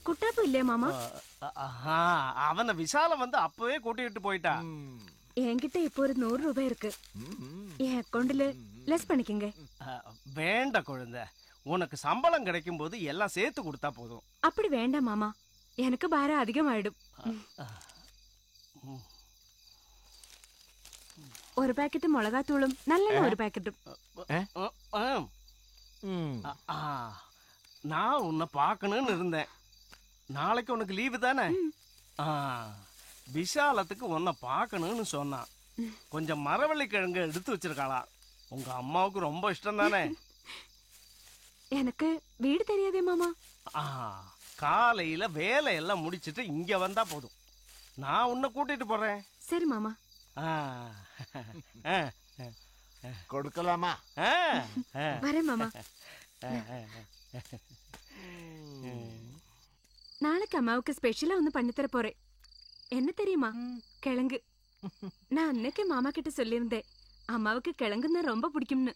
குட்டாப்பு இல்லையா மாமா? அவன விசாலம் வந்து அப்பவே கூட்டிட்டு போயிட்டான். என்கிட்ட இப்போ ஒரு 100 ரூபாய் இருக்கு. என் அக்கௌண்ட்ல லெஸ் பண்ணிக்கங்க. வேண்ட குழந்தை, உனக்கு சம்பளம் கிடைக்கும் போது எல்லாம் சேர்த்து கொடுத்தா போதும். அப்படி வேண்டாம் மாமா, எனக்கு பாரம் அதிகமாயிடும். ஒரு பாக்கெட் மிளகாத்தூளும் நல்லெண்ணெய் ஒரு பாக்கெட்டும். நான் உன்னை பார்க்கணும்னு இருந்தேன். நாளைக்கு உனக்கு லீவு தானே? விஷாலத்துக்கு உன்னை பார்க்கணும்னு சொன்னான். கொஞ்சம் மரவள்ளி கிழங்கு எடுத்து வச்சிருக்காளா? உங்க அம்மாவுக்கு ரொம்ப இஷ்டம் தானே? எனக்கு வீடு தெரியாதே மாமா. காலையில வேலையெல்லாம் முடிச்சிட்டு இங்க வந்தா போதும். நான் உன்னை கூட்டிட்டு போறேன். சரி மாமா. கொடுக்கலாமா? வரேன் மாமா. நாளைக்கு அம்மாவுக்கு ஸ்பெஷலா ஒண்ணு பண்ணி தர போறேன். என்ன தெரியுமா? கிழங்கு. நான் அன்னைக்கு மாமா கிட்ட சொல்லியிருந்தேன், அம்மாவுக்கு கிழங்குன்னா ரொம்ப பிடிக்கும்னு.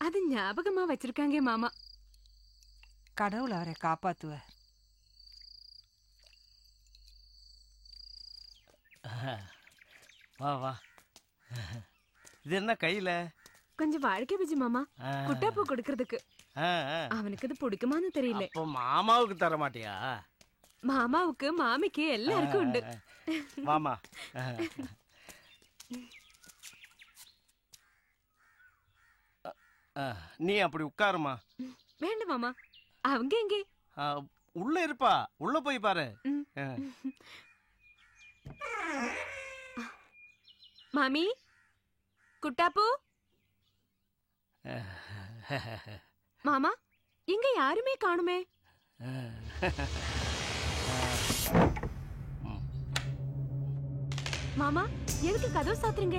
அது ஞாபகமா வச்சிருக்காங்க மாமா. கடவுள் அவரை காப்பாத்துவார். வா வா. இது என்ன கையில? கொஞ்சம் வாழ்க்கை பஜ்ஜி மாமா, குட்டாப்பூ கொடுக்கறதுக்கு. அவனுக்கு இது பிடிக்குமான்னு தெரியல. மாமாவுக்கு தர மாட்டியா? மாமாவுக்கு, மாமிக்கு எல்லாருக்கும் உண்டு. மாமா, நீ அப்படி உட்காருமா. வேண்டாம் மாமா, அவங்க எங்கே? உள்ள இருப்பா, உள்ள போய் பாரு. மாமி, குட்டாப்பூ. மாமா, இங்க யாருமே காணுமே. மாமா, எதுக்கு கதவு சாத்துறீங்க?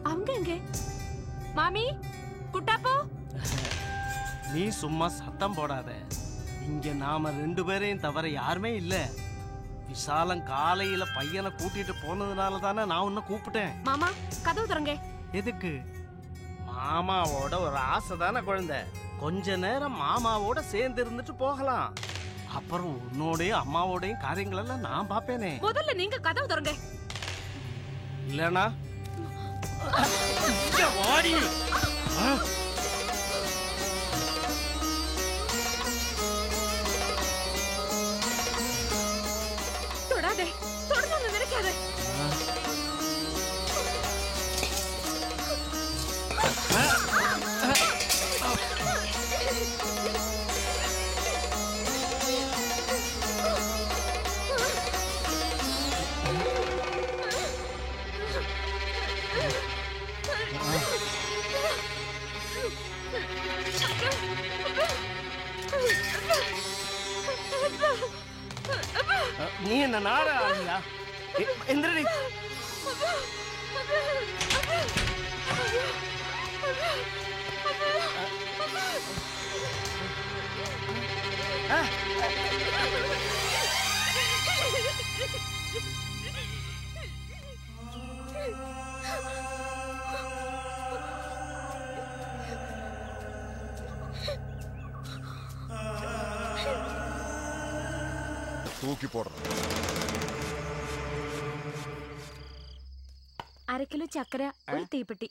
அவங்க எங்க? மாமி, குட்டாப்பூ. நீ சும்மா சத்தம் போடாத. இங்க நாம 2 பேரையும் தவிர யாருமே இல்ல. விசாலம் காலையில பையனை கூட்டிட்டு போனதுனால தானே நான் உன்னை கூப்பிட்டேன். மாமா, கதவு திறங்க. எதுக்கு? மாமாவோட ஒரு ஆசை தானே குழந்தை. கொஞ்ச நேரம் மாமாவோட சேர்ந்து இருந்துட்டு போகலாம். அப்புறம் உன்னோடையும் அம்மாவோடையும் காரியங்கள் எல்லாம் நான் பாப்பேனே. முதல்ல நீங்க கதவு திறங்க. இல்லனா தொடாதே, தொடணும்னு நினைக்காத. நீ என்ன நாட ஆளியா? எந்திரடி. தூக்கி போடுறேன். 1/2 கிலோ சக்கரை, ஒரு தீப்பெட்டி.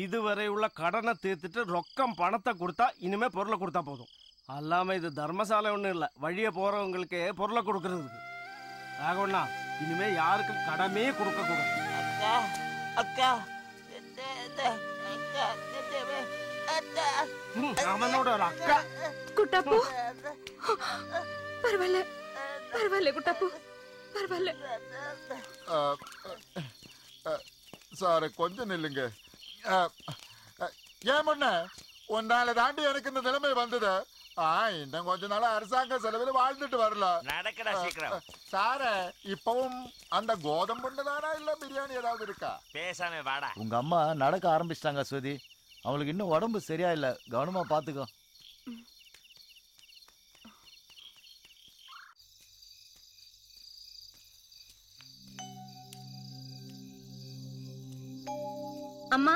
இதுவரை உள்ள கடனை தீர்த்துட்டு ரொக்கம் பணத்தை கொடுத்தா இனிமே பொருளை கொடுத்தா போதும். அல்லாம இது தர்மசாலை ஒண்ணும் இல்ல, வழிய போறவங்களுக்கு பொருளை கொடுக்கறதுக்கு. ராகவண்ணா, இனிமே யாருக்கு கடமே கொடுக்க கூடாது. அக்கா, அக்கா, அவனோட ஒரு அக்கா. குட்டாப்பூ, பரவாயில்ல, பரவாயில்ல குட்டாப்பூ, பரவாயில்ல. சார் கொஞ்சம் நில்லுங்க. ஏன் முன்ன உன்னால தாண்டி எனக்கு இந்த நிலைமை வந்தது. இன்னும் கொஞ்ச நாள் அரசாங்க செலவில் வாழ்ந்துட்டு வரலாம். நடக்கடா சீக்கிரம். சார இப்பவும் அந்த கோதம்பு தானா இல்ல பிரியாணி ஏதாவது இருக்கா? பேசாம வாடா. உங்க அம்மா நடக்க ஆரம்பிச்சிட்டாங்க ஸ்வதி. அவங்களுக்கு இன்னும் உடம்பு சரியா இல்ல, கவனமா பாத்துக்கோ. அம்மா,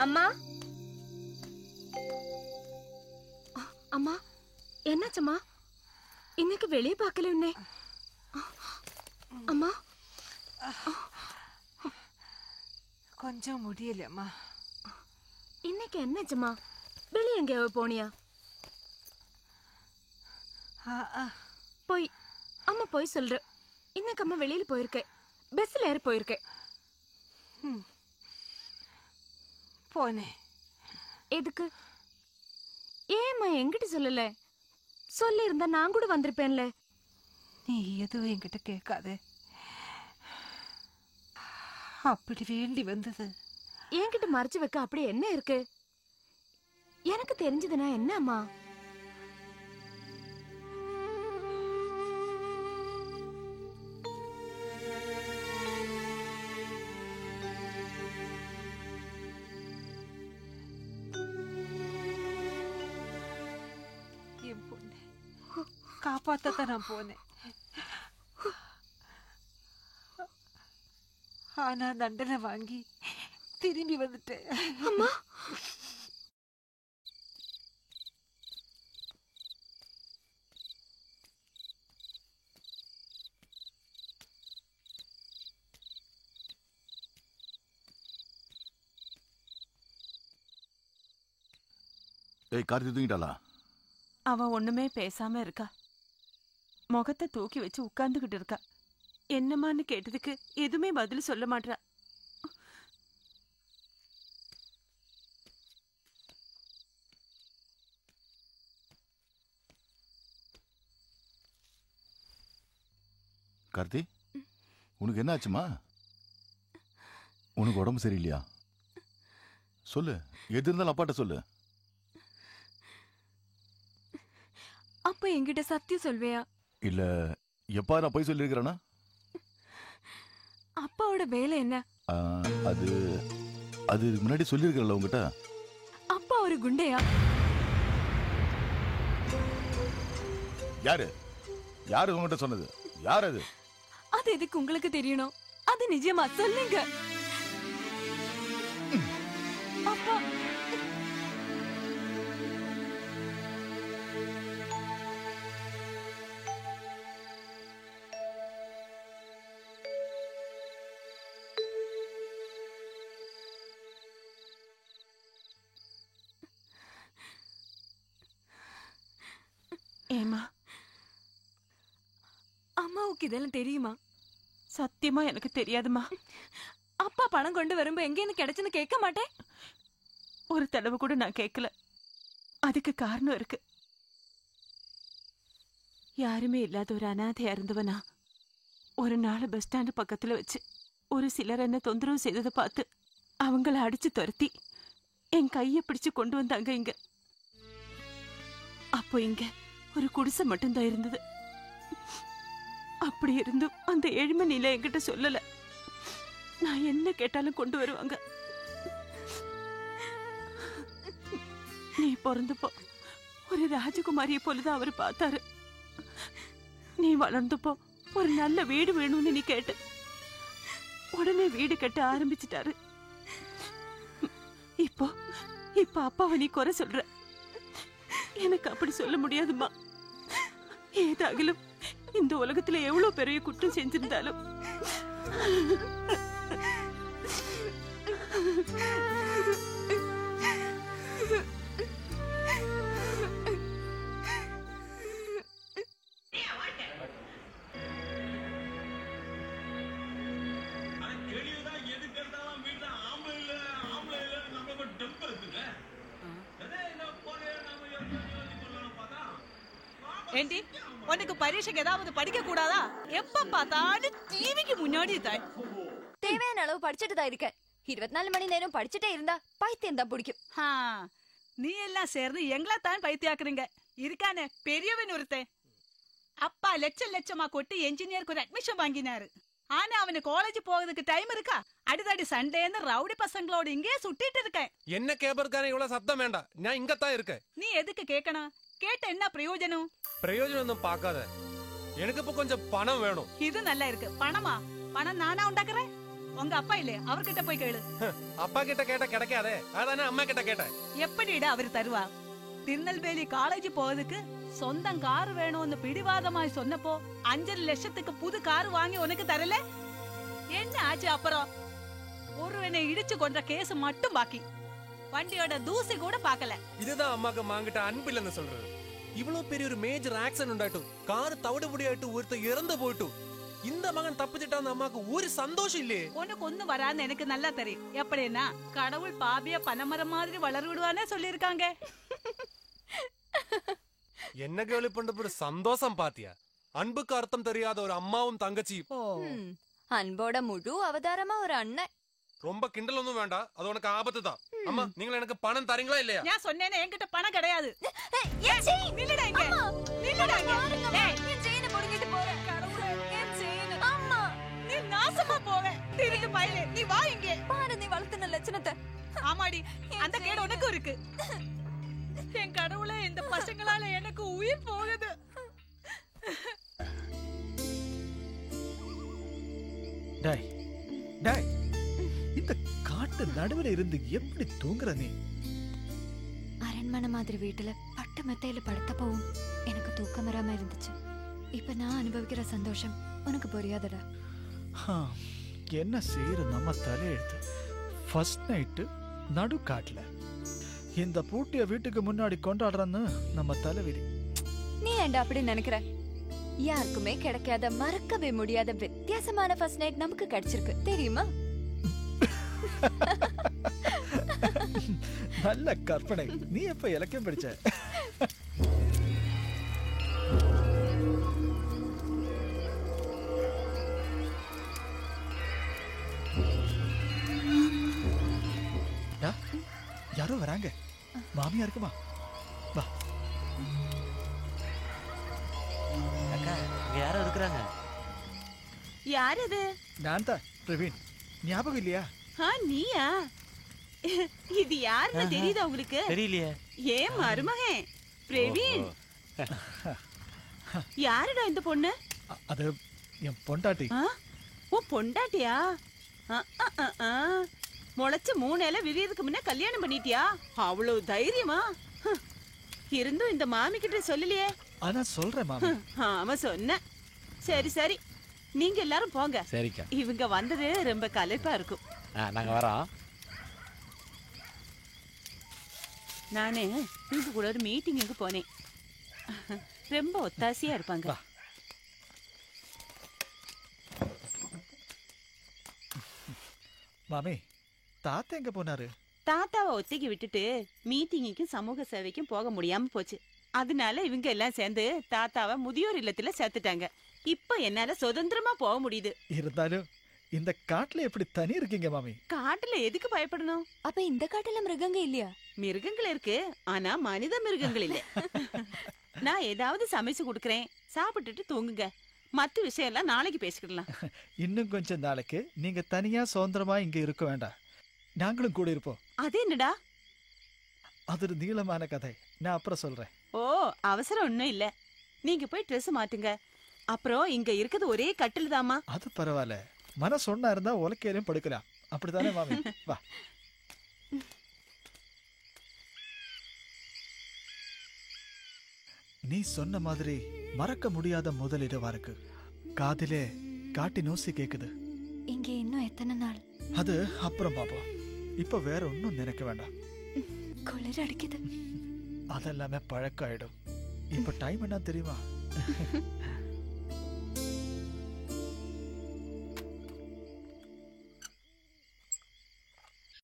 அம்மா, அம்மா என்னாச்சம்மா? இன்னைக்கு வெளியே பார்க்கல உன்னை. அம்மா கொஞ்சம் முடியலம்மா. இன்னைக்கு என்னாச்சுமா? வெளியே எங்கேயாவது போனியா? போய் அம்மா போய் சொல்ற. இன்னைக்கு அம்மா வெளியில போயிருக்கேன், பஸ்ல ஏறி போயிருக்கேன். போனேன். எதுக்கு? ஏம்மா என்கிட்ட சொல்லல? சொல்லி இருந்தா நான் கூட வந்திருப்பேன்ல. நீ எதுவும் என்கிட்ட கேட்காத. அப்படி வேண்டி வந்தது. என்கிட்ட மறைச்சு வைக்க அப்படி என்ன இருக்கு? எனக்கு தெரிஞ்சதுன்னா என்ன அம்மா? என் பொண்ணு காப்பாத்தான் நான் போனேன். ஆனா தண்டனை வாங்கி திரும்பி வந்துட்டேன். அம்மா ஏய் கார்த்தி தூங்கிட்டாளா? அவ ஒண்ணுமே பேசாம இருக்கா. முகத்தை தூக்கி வச்சு உட்கார்ந்துகிட்டு இருக்கா. என்னமான்னு கேட்டதுக்கு எதுவுமே பதில் சொல்ல மாட்டா. கார்த்தி உனக்கு என்ன ஆச்சுமா? உனக்கு உடம்பு சரியில்லையா? சொல்லு, எது இருந்தாலும் அப்பாட்ட சொல்லு. அப்ப என்கிட்ட சத்தியம் சொல்வியா? இல்ல எப்பா நான் போய் சொல்லியிருக்கிறேன்னா? அப்பாவோட வேலை என்ன? அது அது முன்னாடி சொல்லியிருக்கிறல்ல உங்ககிட்ட. அப்பா ஒரு குண்டையா? யாரு யாரு உங்ககிட்ட சொன்னது? யார் அது? அது எதுக்கு உங்களுக்கு தெரியணும்? அது நிஜமா சொல்லுங்க. அப்பா ஏமா அம்மாவுக்கு இதெல்லாம் தெரியுமா? சத்தியமா எனக்கு தெரியாதுமா. அப்பா பணம் கொண்டு வரும்போ எங்கேன்னு கிடைச்சுன்னு கேட்க மாட்டேன். ஒரு தடவை கூட நான் கேட்கல. அதுக்கு காரணம் இருக்கு. யாருமே இல்லாத ஒரு அனாதையா இருந்தவனா ஒரு நாள் பஸ் ஸ்டாண்டு பக்கத்துல வச்சு ஒரு சிலர் என்ன தொந்தரவு செய்ததை பார்த்து அவங்கள அடிச்சு துரத்தி என் கையை பிடிச்சு கொண்டு வந்தாங்க இங்க. அப்போ இங்க ஒரு குடிசை மட்டும்தான் இருந்தது. அப்படி இருந்தும் அந்த ஏழ்மை நிலை என்கிட்ட சொல்லல. நான் என்ன கேட்டாலும் கொண்டு வருவாங்க. நீ பிறந்தப்போ ஒரு ராஜகுமாரியை போலதான் அவரு பார்த்தாரு. நீ வளர்ந்தப்போ ஒரு நல்ல வீடு வேணும்னு நீ கேட்ட. உடனே வீடு கட்ட ஆரம்பிச்சிட்டாரு. இப்போ இப்ப அப்பாவை நீ குறை சொல்ற. எனக்கு அப்படி சொல்ல முடியாதுமா. ஏதாகலும் இந்த உலகத்துல எவ்வளவு பெரிய குற்றம் செஞ்சிருந்தாலும் ஏண்டி உனக்கு பரீட்சைக்கு ஏதாவது படிக்க கூடாதா? எப்ப பார்த்தாலும் டிவிக்கு முன்னாடி தாய். தேவையான அளவு படிச்சுட்டு தான் இருக்கேன். 24 மணி நேரம் படிச்சுட்டே இருந்தா பைத்தியம் தான் பிடிக்கும். நீ எல்லாம் சேர்ந்து எங்களா தான் பைத்தியாக்குறீங்க. இருக்கானே பெரியவன் ஒருத்தன். அப்பா லட்சமா கொட்டி என்ஜினியருக்கு ஒரு அட்மிஷன் வாங்கினாரு. ஆனா அவனு காலேஜ் போகிறதுக்கு டைம் இருக்கா? அடிதடி சண்டேன்னு ரவுடி பசங்களோட இங்கே சுட்டிட்டு இருக்கேன். என்ன கேப்பருக்கான இவ்வளவு சத்தம் வேண்டாம். நான் இங்கத்தான் இருக்கேன். நீ எதுக்கு கேட்கணும்? கேட்ட என்ன பிரயோஜனம்? பிரயோஜனம் ஒன்றும் பார்க்காத. எனக்கு இப்ப கொஞ்சம் பணம் வேணும். இது நல்லா இருக்கு. பணமா? பணம் நானா உண்டாக்குறேன். உங்க அப்பா இல்ல, அவர்கிட்ட போய் கேளு. அப்பா கிட்ட கேட்ட கிடைக்காதே, அதானே அம்மா கிட்ட கேட்டேன். எப்படிடா அவர் தருவா? திருநெல்வேலி காலேஜ் போறதுக்கு சொந்தம் கார் வேணும்னு பிடிவாதமாய் சொன்னப்போ 5 லட்சத்துக்கு புது கார் வாங்கி உனக்கு தரல. என்ன ஆச்சு அப்புறம்? ஒருவனை இடிச்சு கொன்ற கேஸ் மட்டும் பாக்கி. வண்டியோட தூசி கூட பாக்கல. இதுதான் அம்மாக்கு மாங்கிட்ட அன்பு இல்லைன்னு சொல்றது. இவ்வளவு பெரிய ஒரு மேஜர் ஆக்சிடென்ட் உண்டாயிட்டும், கார் தவிடுபடியாயிட்டு ஒருத்தர் இறந்து போயிட்டும், இந்த மகன் தப்பிச்சிட்டான்னு அம்மாக்கு ஒரு சந்தோஷம் இல்லையே. உனக்கு ஒண்ணு வரான்னு எனக்கு நல்லா தெரியும். எப்படின்னா கடவுள் பாபிய பனைமரம் மாதிரி வளர விடுவானே சொல்லிருக்காங்க. என்ன கேள்வி பண்ற சந்தோஷம் பாத்தியா? அன்புக்கு அர்த்தம் தெரியாத ஒரு அம்மாவும் தங்கச்சியும். அன்போட முழு அவதாரமா ஒரு அண்ணன். ரொம்ப கிண்டல் ஒன்றும் வேண்டாம், அது உனக்கு ஆபத்து தான். அம்மா, நீங்க எனக்கு பணம் தரீங்களா இல்லையா? நான் சொன்னேனே என்கிட்ட பணம் கிடையாது. நில்லுடா இங்க. நில்லுடா இங்க. என் செயினை புடுங்கிட்டு போறேன். கடவுளே, என் செயின். அம்மா, நீ நாசமா போவே. திருட்டு பயலே, நீ வா இங்க. பாரு நீ வளர்த்துன லட்சணத்தை. ஆமாடி, அந்த கேடு உனக்கு இருக்கு. என் கடவுளே, இந்த பசங்களால எனக்கு உயிர் போகுது. டேய் டேய், இந்த காட்டு நடுவில் இருந்து எப்படி தூங்குற நீ? அரண்மனை மாதிரி வீட்டுல பட்டு மெத்தையில படுத்தப்பவும் எனக்கு தூக்கம் வராம இருந்துச்சு. இப்ப நான் அனுபவிக்கிற சந்தோஷம் உனக்கு புரியாதடா. என்ன செய்யற நம்ம தலையெழுத்து. ஃபர்ஸ்ட் நைட்டு நடு காட்டுல இந்த பூட்டிய வீட்டுக்கு முன்னாடி கொண்டாடுறன்னு நம்ம தலைவிதி. நீ ஏன்டா அப்படி நினைக்கிற? யாருக்குமே கிடைக்காத மறக்கவே முடியாத வித்தியாசமான ஃபர்ஸ்ட் நைட் நமக்கு கிடைச்சிருக்கு தெரியுமா? நல்ல கற்பனை. நீ எப்ப இலக்கியம் படிச்ச? யாரோ வராங்க. மாமியா இருக்குமா? வா. அக்கா, யாரோ இருக்கிறாங்க. யார் அது? நான் தான் பிரவீன். ஞாபகம் இல்லையா? நீயா? இது யாருன்னு தெரியுதா உங்களுக்கு? தெரியலையே. ஏன் மருமகன் பிரவீன். யாருடா இந்த பொண்ணு? அது என் பொண்டாட்டி. உன் பொண்டாட்டியா? முளைச்சு 3 இலை விரியதுக்கு முன்ன கல்யாணம் பண்ணிட்டியா? அவ்வளவு தைரியமா? இருந்தும் இந்த மாமி கிட்ட சொல்லலையே. ஆனா சொல்றேன் மாமி. ஆமா சொன்ன. சரி சரி, நீங்க எல்லாரும் போங்க. சரிக்கா. இவங்க வந்தது ரொம்ப களைப்பா இருக்கும். நாங்க வரோம். நானே இவங்க கூட ஒரு மீட்டிங்குக்கு போனேன். ரொம்ப ஒத்தாசையா இருப்பாங்க. மாமி, தாத்தா எங்க போனாரு? தாத்தாவை ஒத்திக்கி விட்டுட்டு மீட்டிங்குக்கும் சமூக சேவைக்கும் போக முடியாம போச்சு. அதனால இவங்க எல்லாம் சேர்ந்து தாத்தாவை முதியோர் இல்லத்துல சேர்த்துட்டாங்க. இப்ப என்னால சுதந்திரமா போக முடியுது. இருந்தாலும் இந்த காட்டுல எப்படி தனி இருக்கீங்க மாமி? காட்டுல எதுக்கு பயப்படணும்? அப்ப இந்த காட்டுல மிருகங்க இல்லையா? மிருகங்கள் இருக்கு, ஆனா மனித மிருகங்கள் இல்ல. நான் ஏதாவது சமைச்சு கொடுக்கறேன், சாப்பிட்டுட்டு தூங்குங்க. மத்த விஷயம் எல்லாம் நாளைக்கு பேசிக்கலாம். இன்னும் கொஞ்சம் நாளைக்கு நீங்க தனியா சுதந்திரமா இங்க இருக்க வேண்டாம், நாங்களும் கூட இருப்போம். அது என்னடா? அது ஒரு நீளமான கதை, நான் அப்புறம் சொல்றேன். ஓ, அவசரம் ஒண்ணும் இல்ல. நீங்க போய் ட்ரெஸ் மாத்துங்க. அப்புறம் இங்க இருக்கிறது ஒரே கட்டில் தாமா. அது பரவாயில்ல, மனசு ஒண்ணா இருந்தா உலக்கையிலும் படுக்கலாம். அப்படித்தானே மாமி? வா. நீ சொன்ன மாதிரி மறக்க முடியாத முதல் இரவா இருக்கு. காதிலே காட்டி நோசி கேக்குது. இங்க இன்னும் எத்தனை நாள்? அது அப்புறம் பாப்போம். இப்ப வேற ஒன்னும் நினைக்க வேண்டாம். குளிர் அடிக்குது. அதெல்லாமே பழக்கம் ஆயிடும். இப்ப டைம் என்ன தெரியுமா?